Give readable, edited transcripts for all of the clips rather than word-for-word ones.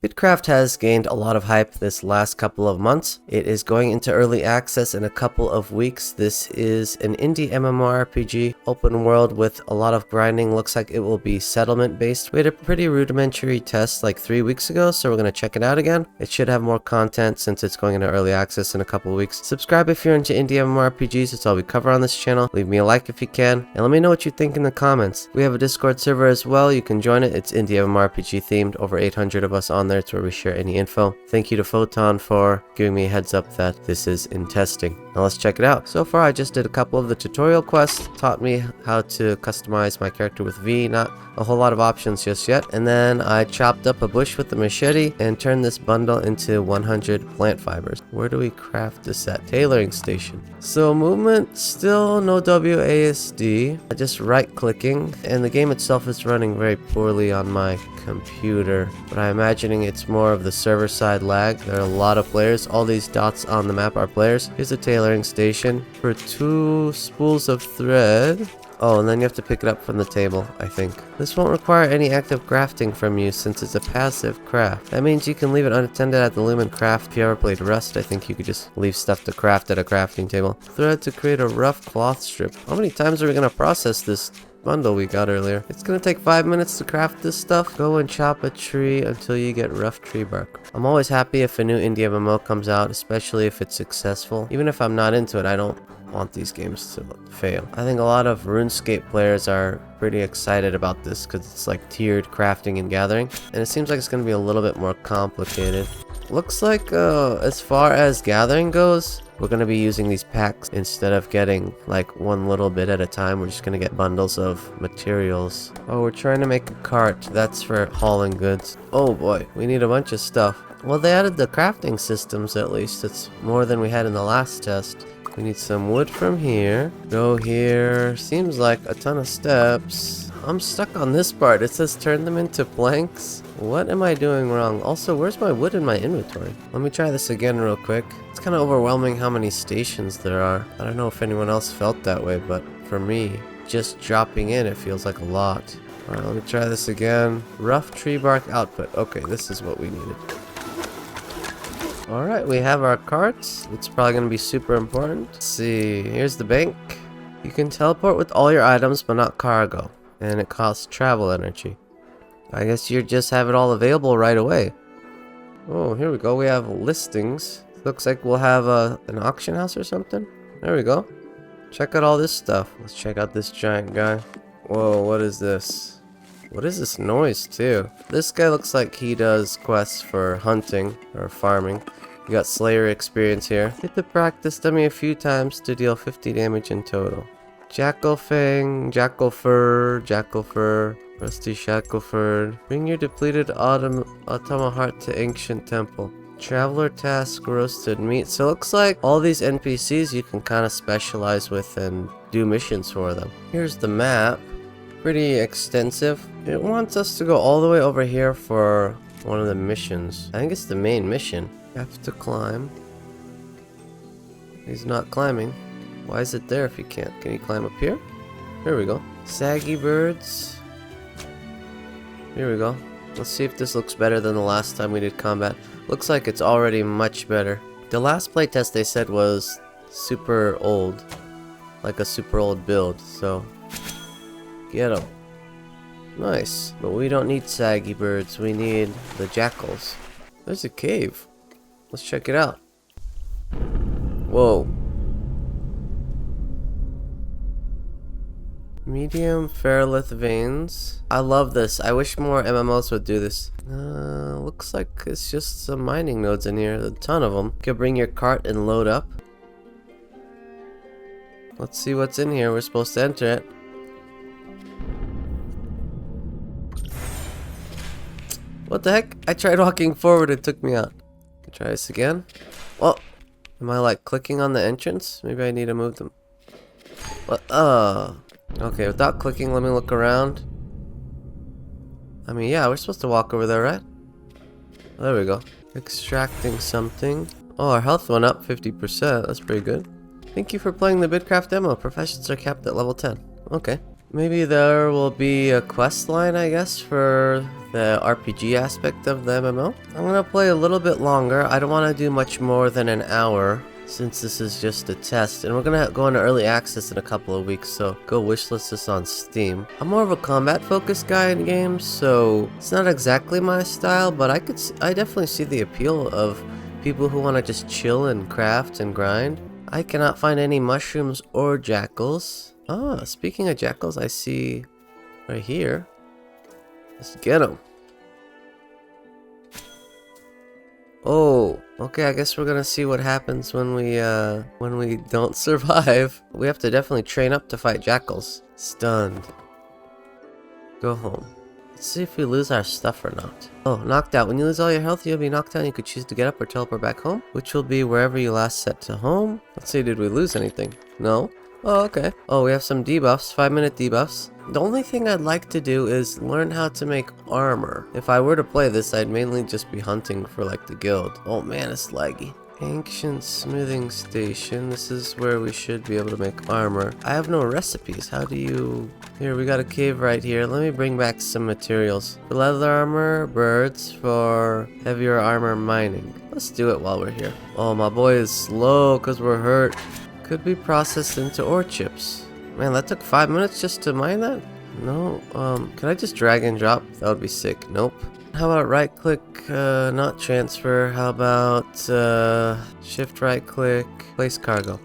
VidCraft has gained a lot of hype this last couple of months. It is going into early access in a couple of weeks. This is an indie MMORPG, open world with a lot of grinding. Looks like it will be settlement based. We had a pretty rudimentary test like 3 weeks ago, so we're going to check it out again. It should have more content since it's going into early access in a couple of weeks. Subscribe if you're into indie MMORPGs. It's all we cover on this channel. Leave me a like if you can, and let me know what you think in the comments. We have a Discord server as well. You can join it. It's indie MMORPG themed. Over 800 of us on there. It's where we share any info. Thank you to Photon for giving me a heads up that this is in testing. Now let's check it out. So far I just did a couple of the tutorial quests, taught me how to customize my character with V, not a whole lot of options just yet. And then I chopped up a bush with the machete and turned this bundle into 100 plant fibers. Where do we craft this at? Tailoring station. So movement, still no WASD, just right clicking, and the game itself is running very poorly on my computer, but I'm imagining it's more of the server side lag. There are a lot of players. All these dots on the map are players. Here's a tailoring station for 2 spools of thread. Oh, and then you have to pick it up from the table, I think. This won't require any active crafting from you since it's a passive craft. That means you can leave it unattended at the Lumen Craft. If you ever played Rust, I think you could just leave stuff to craft at a crafting table. Thread to create a rough cloth strip. How many times are we going to process this bundle we got earlier? It's gonna take 5 minutes to craft this stuff. Go and chop a tree until you get rough tree bark. I'm always happy if a new indie MMO comes out, especially if it's successful. Even if I'm not into it, I don't want these games to fail. I think a lot of RuneScape players are pretty excited about this because it's like tiered crafting and gathering, and it seems like it's gonna be a little bit more complicated. Looks like as far as gathering goes, we're going to be using these packs instead of getting like one little bit at a time. We're just going to get bundles of materials. Oh, we're trying to make a cart. That's for hauling goods. Oh boy, we need a bunch of stuff. Well, they added the crafting systems at least. It's more than we had in the last test. We need some wood from here. Go here. Seems like a ton of steps. I'm stuck on this part. It says turn them into planks. What am I doing wrong? Also, where's my wood in my inventory? Let me try this again real quick. It's kind of overwhelming how many stations there are. I don't know if anyone else felt that way, but for me, just dropping in, it feels like a lot. Alright, let me try this again. Rough tree bark output. Okay, this is what we needed. Alright, we have our carts. It's probably going to be super important. Let's see, here's the bank. You can teleport with all your items, but not cargo. And it costs travel energy. I guess you just have it all available right away. Oh, here we go. We have listings. Looks like we'll have an auction house or something. There we go. Check out all this stuff. Let's check out this giant guy. Whoa, what is this? What is this noise too? This guy looks like he does quests for hunting or farming. You got Slayer experience here. Hit the practice dummy a few times to deal 50 damage in total. Jackal Fang, Jackal Fur, Rusty Shackleford. Bring your depleted Automa Heart to Ancient Temple. Traveler Task, Roasted Meat. So it looks like all these NPCs you can kind of specialize with and do missions for them. Here's the map. Pretty extensive. It wants us to go all the way over here for one of the missions. I think it's the main mission. You have to climb. He's not climbing. Why is it there if you can't? Can you climb up here? Here we go. Saggy birds. Here we go. Let's see if this looks better than the last time we did combat. Looks like it's already much better. The last playtest they said was super old. Like a super old build, so get them. Nice. But we don't need saggy birds. We need the jackals. There's a cave. Let's check it out. Whoa. Medium ferrolith veins. I love this. I wish more MMOs would do this. Looks like it's just some mining nodes in here. A ton of them. You can bring your cart and load up. Let's see what's in here. We're supposed to enter it. What the heck? I tried walking forward, it took me out. Try this again. Oh, am I like clicking on the entrance? Maybe I need to move them. What? Okay, without clicking, let me look around. I mean, yeah, we're supposed to walk over there, right? There we go. Extracting something. Oh, our health went up 50%. That's pretty good. Thank you for playing the Bitcraft demo. Professions are capped at level 10. Okay. Maybe there will be a quest line, I guess, for the RPG aspect of the MMO. I'm gonna play a little bit longer. I don't want to do much more than an hour, since this is just a test, and we're gonna go into early access in a couple of weeks, so go wishlist this on Steam. I'm more of a combat focused guy in games, so it's not exactly my style, but I definitely see the appeal of people who want to just chill and craft and grind. I cannot find any mushrooms or jackals. Ah, speaking of jackals, I see right here. Let's get them. Oh, okay, I guess we're gonna see what happens when we don't survive. We have to definitely train up to fight jackals. Stunned. Go home. Let's see if we lose our stuff or not. Oh, knocked out. When you lose all your health, you'll be knocked out and you could choose to get up or teleport back home, which will be wherever you last set to home. Let's see, did we lose anything? No? Oh, okay. Oh, we have some debuffs, 5-minute debuffs. The only thing I'd like to do is learn how to make armor. If I were to play this, I'd mainly just be hunting for like the guild. Oh man, it's laggy. Ancient smithing station. This is where we should be able to make armor. I have no recipes. How do you... Here, we got a cave right here. Let me bring back some materials. For leather armor, birds. For heavier armor, mining. Let's do it while we're here. Oh, my boy is slow because we're hurt. Could be processed into ore chips. Man, that took 5 minutes just to mine that? No, can I just drag and drop? That would be sick. Nope. How about right click, not transfer? How about, shift right click, place cargo?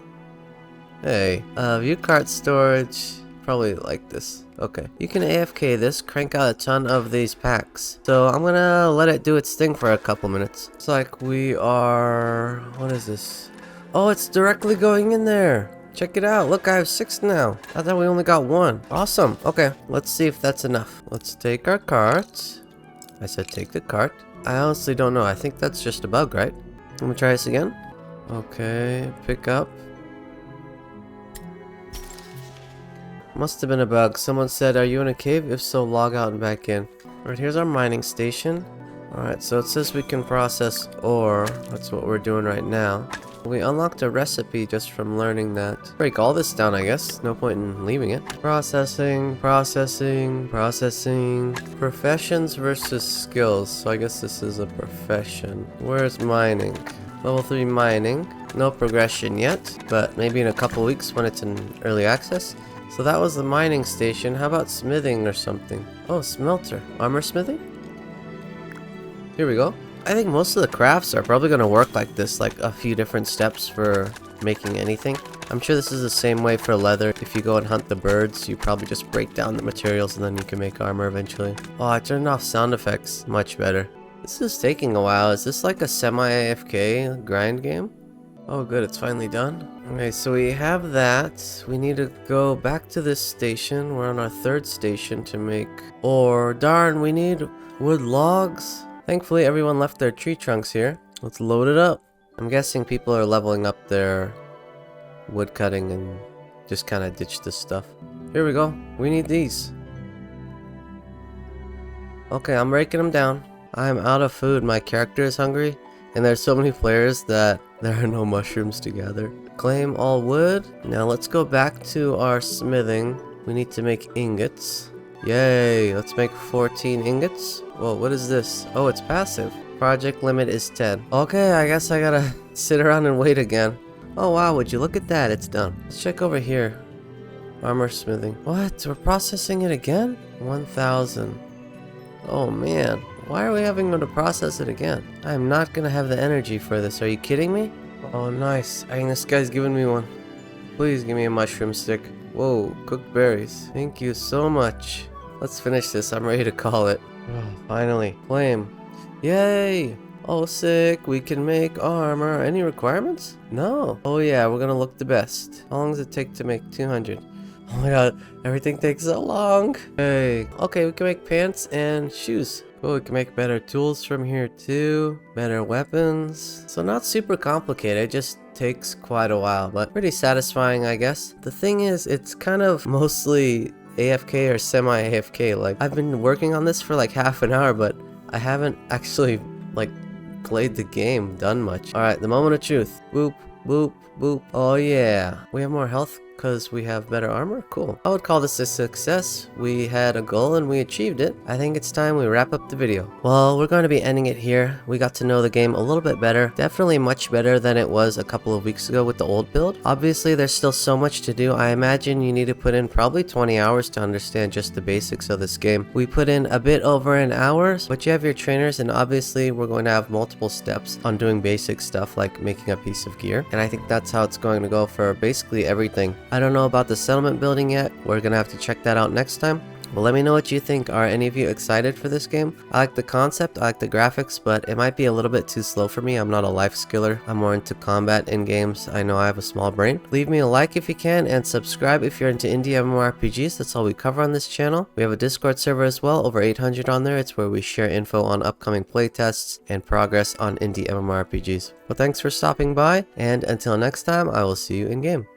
Hey, view cart storage. Probably like this. Okay. You can AFK this, crank out a ton of these packs. So I'm gonna let it do its thing for a couple minutes. It's like we are... What is this? Oh, it's directly going in there. Check it out. Look, I have 6 now. I thought we only got 1. Awesome. Okay, let's see if that's enough. Let's take our cart. I said take the cart. I honestly don't know. I think that's just a bug, right? Let me try this again. Okay, pick up. Must have been a bug. Someone said, are you in a cave? If so, log out and back in. Alright, here's our mining station. Alright, so it says we can process ore. That's what we're doing right now. We unlocked a recipe just from learning that. Break all this down, I guess. No point in leaving it. Processing, processing, processing. Professions versus skills. So I guess this is a profession. Where's mining? Level 3 mining. No progression yet, but maybe in a couple weeks when it's in early access. So that was the mining station. How about smithing or something? Oh, smelter. Armor smithing? Here we go. I think most of the crafts are probably going to work like this, like a few different steps for making anything. I'm sure this is the same way for leather. If you go and hunt the birds, you probably just break down the materials and then you can make armor eventually. Oh, I turned off sound effects. Much better. This is taking a while. Is this like a semi-AFK grind game? Oh good, it's finally done. Okay, so we have that. We need to go back to this station. We're on our 3rd station to make ore. Darn, we need wood logs. Thankfully, everyone left their tree trunks here. Let's load it up. I'm guessing people are leveling up their wood cutting and just kind of ditch this stuff. Here we go. We need these. Okay, I'm breaking them down. I'm out of food. My character is hungry, and there's so many players that there are no mushrooms to gather. Claim all wood. Now let's go back to our smithing. We need to make ingots. Yay, let's make 14 ingots. Whoa, what is this? Oh, it's passive. Project limit is 10. Okay, I guess I gotta sit around and wait again. Oh wow, would you look at that? It's done. Let's check over here. Armor smithing. What? We're processing it again? 1,000. Oh man, why are we having to process it again? I'm not gonna have the energy for this. Are you kidding me? Oh nice. I think this guy's giving me one. Please give me a mushroom stick. Whoa, cooked berries. Thank you so much. Let's finish this. I'm ready to call it. Oh, finally. Flame. Yay! Oh, sick. We can make armor. Any requirements? No. Oh, yeah. We're gonna look the best. How long does it take to make 200? Oh my god. Everything takes so long. Hey. Okay, we can make pants and shoes. Oh, we can make better tools from here too. Better weapons. So not super complicated. It just takes quite a while, but pretty satisfying, I guess. The thing is, it's kind of mostly AFK or semi-AFK. Like, I've been working on this for like half an hour, but I haven't actually like played the game, done much. Alright, the moment of truth. Boop, boop, boop. Oh yeah. We have more health Because we have better armor? Cool. I would call this a success. We had a goal and we achieved it. I think it's time we wrap up the video. Well, we're going to be ending it here. We got to know the game a little bit better. Definitely much better than it was a couple of weeks ago with the old build. Obviously, there's still so much to do. I imagine you need to put in probably 20 hours to understand just the basics of this game. We put in a bit over an hour, but you have your trainers, and obviously we're going to have multiple steps on doing basic stuff like making a piece of gear. And I think that's how it's going to go for basically everything. I don't know about the settlement building yet. We're gonna have to check that out next time. Well, let me know what you think. Are any of you excited for this game? I like the concept, I like the graphics, but it might be a little bit too slow for me. I'm not a life skiller. I'm more into combat in games. I know I have a small brain. Leave me a like if you can, and subscribe if you're into indie MMORPGs. That's all we cover on this channel. We have a Discord server as well, over 800 on there. It's where we share info on upcoming playtests and progress on indie MMORPGs. Well, thanks for stopping by, and until next time, I will see you in game.